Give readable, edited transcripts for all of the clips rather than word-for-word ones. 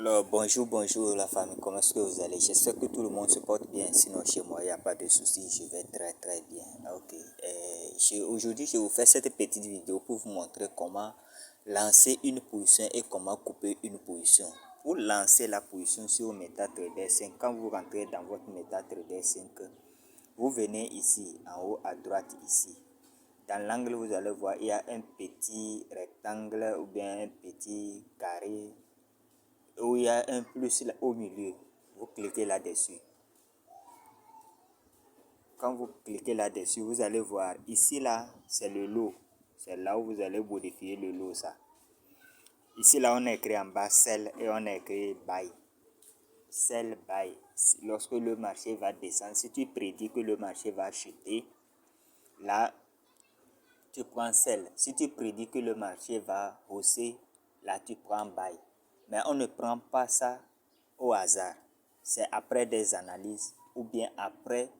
Alors bonjour la famille, comment est-ce que vous allez? J'espère que tout le monde se porte bien, sinon chez moi il n'y a pas de souci, je vais très bien. Ok, aujourd'hui je vais vous faire cette petite vidéo pour vous montrer comment lancer une position et comment couper une position. Pour lancer la position sur MetaTrader 5, quand vous rentrez dans votre MetaTrader 5, vous venez ici en haut à droite ici. Dans l'angle vous allez voir il y a un petit rectangle ou bien un petit carré où il y a un plus là, au milieu. Vous cliquez là-dessus. Quand vous cliquez là-dessus, vous allez voir ici là, c'est le lot. C'est là où vous allez modifier le lot ça. Ici là, on a écrit en bas sell et on a écrit buy. Sell buy. Lorsque le marché va descendre, si tu prédis que le marché va chuter, là tu prends sell. Si tu prédis que le marché va hausser, là tu prends buy. Mais on ne prend pas ça au hasard. C'est après des analyses ou bien après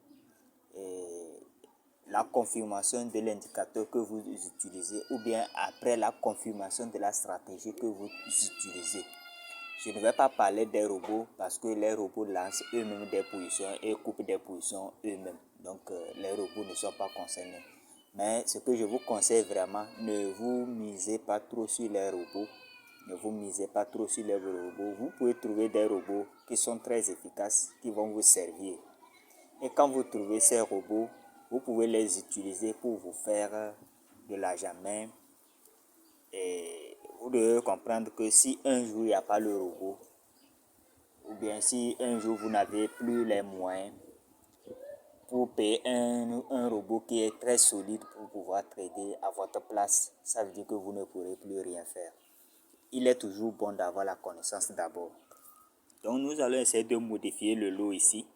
la confirmation de l'indicateur que vous utilisez ou bien après la confirmation de la stratégie que vous utilisez. Je ne vais pas parler des robots parce que les robots lancent eux-mêmes des positions et coupent des positions eux-mêmes. Donc les robots ne sont pas concernés. Mais ce que je vous conseille vraiment, ne vous misez pas trop sur les robots. Ne vous misez pas trop sur les robots. Vous pouvez trouver des robots qui sont très efficaces, qui vont vous servir. Et quand vous trouvez ces robots, vous pouvez les utiliser pour vous faire de l'argent. Mais vous devez comprendre que si un jour il n'y a pas le robot, ou bien si un jour vous n'avez plus les moyens pour payer un robot qui est très solide pour pouvoir trader à votre place, ça veut dire que vous ne pourrez plus rien faire. Il est toujours bon d'avoir la connaissance d'abord. Donc nous allons essayer de modifier le lot ici.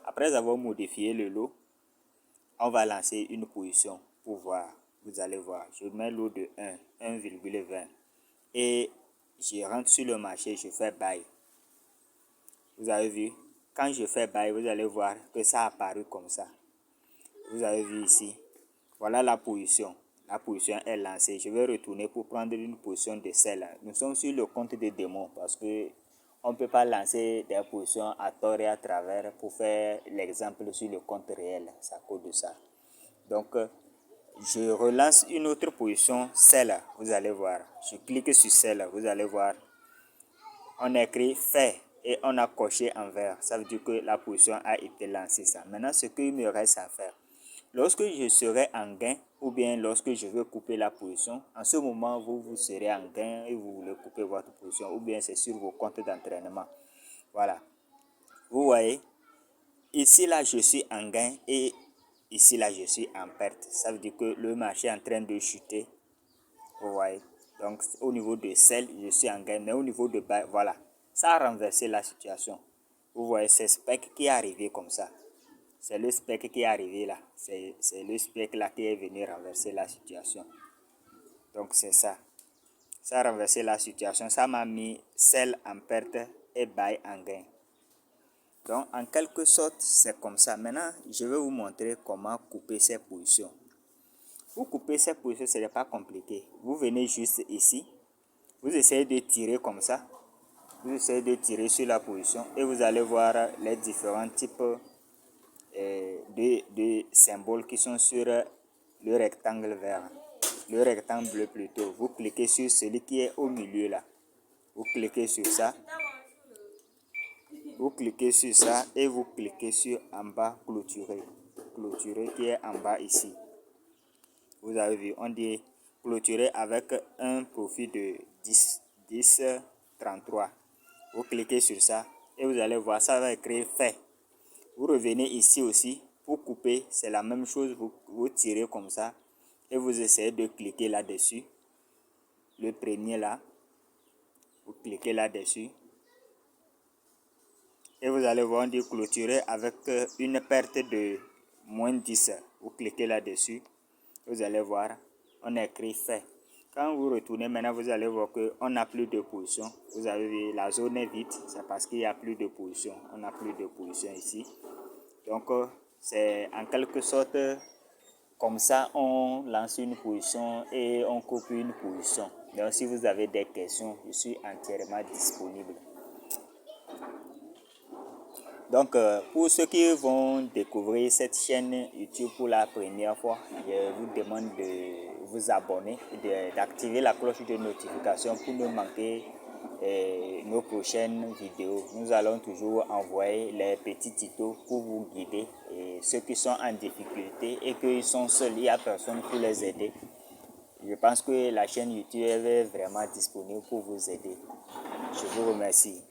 Après avoir modifié le lot, on va lancer une position pour voir. Vous allez voir, je mets l'eau de 1,20 et je rentre sur le marché, je fais buy. Vous avez vu, quand je fais buy, vous allez voir que ça a apparu comme ça. Vous avez vu ici, voilà la position. La position est lancée. Je vais retourner pour prendre une position de sell. Nous sommes sur le compte des démons parce que on ne peut pas lancer des positions à tort et à travers pour faire l'exemple sur le compte réel. C'est à cause de ça. Donc, je relance une autre position, sell. Vous allez voir. Je clique sur sell. Vous allez voir. On écrit fait et on a coché en vert. Ça veut dire que la position a été lancée. Ça. Maintenant, ce qu'il me reste à faire. Lorsque je serai en gain ou bien lorsque je veux couper la position, en ce moment, vous serez en gain et vous voulez couper votre position ou bien c'est sur vos comptes d'entraînement. Voilà. Vous voyez, ici là, je suis en gain et ici là, je suis en perte. Ça veut dire que le marché est en train de chuter. Vous voyez. Donc, au niveau de sell, je suis en gain, mais au niveau de buy, voilà. Ça a renversé la situation. Vous voyez, c'est spec qui est arrivé comme ça. C'est le spec qui est arrivé là. C'est le spec là qui est venu renverser la situation. Donc c'est ça. Ça a renversé la situation. Ça m'a mis sell en perte et buy en gain. Donc en quelque sorte, c'est comme ça. Maintenant, je vais vous montrer comment couper ces positions. Pour couper ces positions, ce n'est pas compliqué. Vous venez juste ici. Vous essayez de tirer comme ça. Vous essayez de tirer sur la position et vous allez voir les différents types de symboles qui sont sur le rectangle vert, le rectangle bleu plutôt. Vous cliquez sur celui qui est au milieu là. Vous cliquez sur ça. Vous cliquez sur ça et vous cliquez sur en bas clôturer. Clôturer qui est en bas ici. Vous avez vu, on dit clôturer avec un profit de 10,33. Vous cliquez sur ça et vous allez voir, ça va écrire fait. Vous revenez ici aussi pour couper, c'est la même chose, vous tirez comme ça et vous essayez de cliquer là-dessus. Le premier là, vous cliquez là-dessus et vous allez voir, on dit clôturer avec une perte de moins 10. Vous cliquez là-dessus, vous allez voir, on écrit fait. Quand vous retournez maintenant, vous allez voir qu'on n'a plus de position. Vous avez vu, la zone est vide, c'est parce qu'il n'y a plus de position. On n'a plus de position ici. Donc, c'est en quelque sorte comme ça, on lance une position et on coupe une position. Donc, si vous avez des questions, je suis entièrement disponible. Donc, pour ceux qui vont découvrir cette chaîne YouTube pour la première fois, je vous demande de vous abonner, d'activer la cloche de notification pour ne manquer nos prochaines vidéos. Nous allons toujours envoyer les petits tutos pour vous guider. Et ceux qui sont en difficulté et qu'ils sont seuls, il n'y a personne pour les aider. Je pense que la chaîne YouTube est vraiment disponible pour vous aider. Je vous remercie.